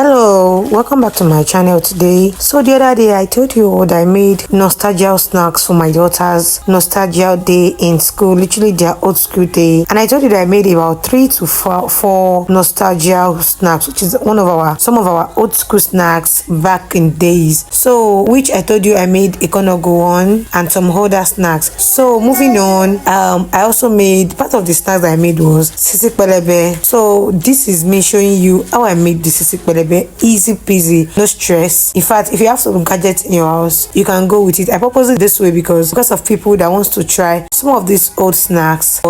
Hello, welcome back to my channel today. So the other day I told you what I made nostalgia snacks for my daughter's nostalgia day in school, literally their old school day. And I told you that I made about 3 to 4 nostalgia snacks, which is some of our old school snacks back in days. So which I told you I made Ikonogo one and some other snacks. So moving on, I also made part of the snacks that I made was Sisi Pelebe. So this is me showing you how I made the Sisi Pelebe. Easy peasy, no stress. In fact, if you have some gadgets in your house, you can go with it. I purposely this way because of people that wants to try some of these old snacks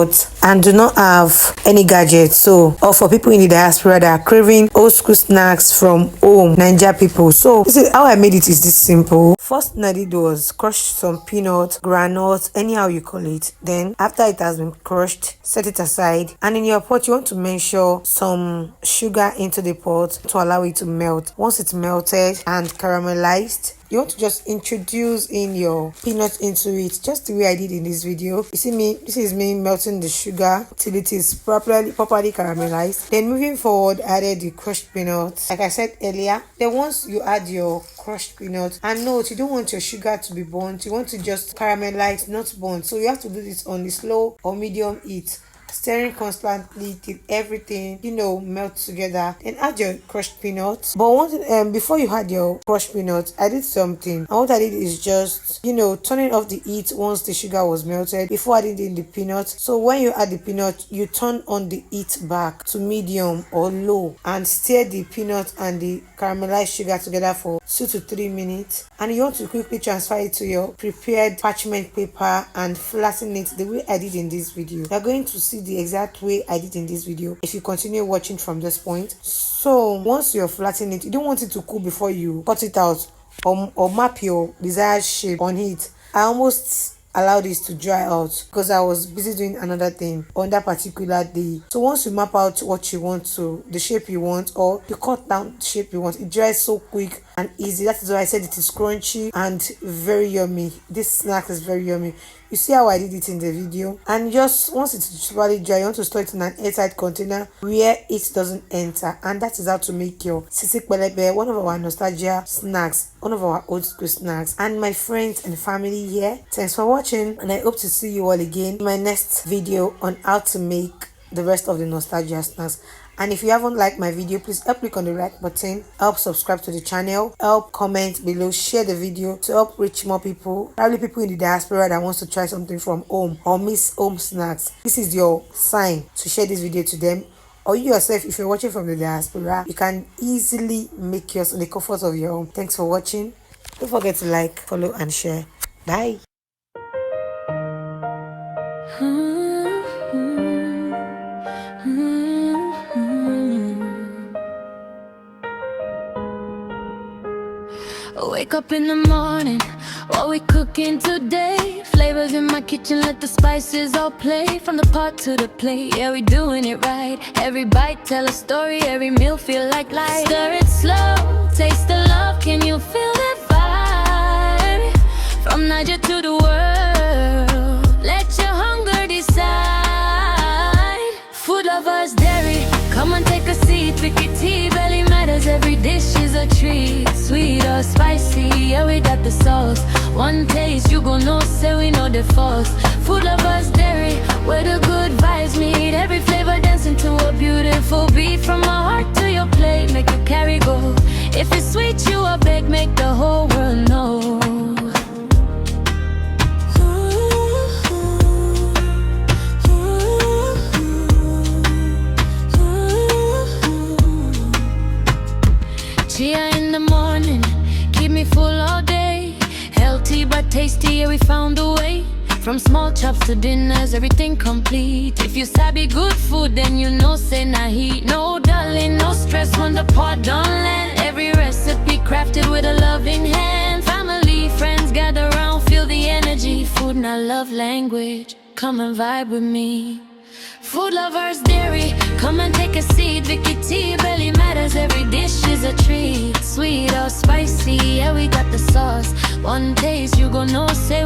and do not have any gadgets. So, or for people in the diaspora that are craving old school snacks from home, Nigeria people. So this is how I made it. Is this simple? First thing I did was crush some peanuts, granules, anyhow you call it. Then after it has been crushed, set it aside. And in your pot, you want to measure some sugar into the pot to allow it to melt. Once it's melted and caramelized, you want to just introduce in your peanuts into it, just the way I did in this video. You see me, this is me melting the sugar till it is properly caramelized. Then moving forward, I added the crushed peanuts like I said earlier. Then once you add your crushed peanuts, and note, you don't want your sugar to be burnt, you want to just caramelize, not burnt. So you have to do this on the slow or medium heat, stirring constantly till everything melts together. Then add your crushed peanuts. But before you add your crushed peanuts, I did something, and what I did is just turning off the heat once the sugar was melted before adding in the peanuts. So when you add the peanut, you turn on the heat back to medium or low and stir the peanut and the caramelized sugar together for 2 to 3 minutes. And you want to quickly transfer it to your prepared parchment paper and flatten it the way I did in this video. You're going to see the exact way I did in this video if you continue watching from this point. So once you're flattening it, you don't want it to cool before you cut it out or map your desired shape on it. I almost allowed this to dry out because I was busy doing another thing on that particular day. So once you map out what you want to, the shape you want, or you cut down the shape you want, it dries so quick and easy. That is why I said it is crunchy and very yummy. This snack is very yummy. You see how I did it in the video. And just once it's really dry, you want to store it in an airtight container where it doesn't enter. And that is how to make your Sisi Pelebe, one of our nostalgia snacks, one of our old school snacks. And my friends and family here, thanks for watching, and I hope to see you all again in my next video on how to make the rest of the nostalgia snacks. And if you haven't liked my video, please help click on the like button, help subscribe to the channel, help comment below, share the video to help reach more people, probably people in the diaspora that wants to try something from home or miss home snacks. This is your sign to share this video to them. Or you yourself, if you're watching from the diaspora, you can easily make yours in the comfort of your home. Thanks for watching. Don't forget to like, follow and share. Bye. Wake up in the morning, what we cooking today? Flavors in my kitchen, let the spices all play. From the pot to the plate, yeah, we doing it right. Every bite tell a story, every meal feel like life. Stir it slow, taste the love, can you feel that vibe? From Niger to the world, let your hunger decide. Food lovers, dairy, come and take a seat. Pick your tea, belly matters, every dish is a treat. Sweet or spicy, yeah, we got the sauce. One taste, you gon' know, say we know the force. Food lovers, dairy, where the good vibes meet. Every flavor dancing to a beautiful beat. From my heart to your plate, make you carry go. If it's sweet, you a bake, make the whole world know. Chia in the morning, keep me full all day. Healthy but tasty, yeah, we found a way. From small chops to dinners, everything complete. If you sabi good food, then you know say nah heat. No darling, no stress when the pot don't land. Every recipe crafted with a loving hand. Family, friends gather around, feel the energy. Food not love language, come and vibe with me. Food lovers, dairy, come and take a seat. Vicky tea, belly matters, every dish is a treat. Sweet or spicy, yeah, we got the sauce. One taste, you gon' know, say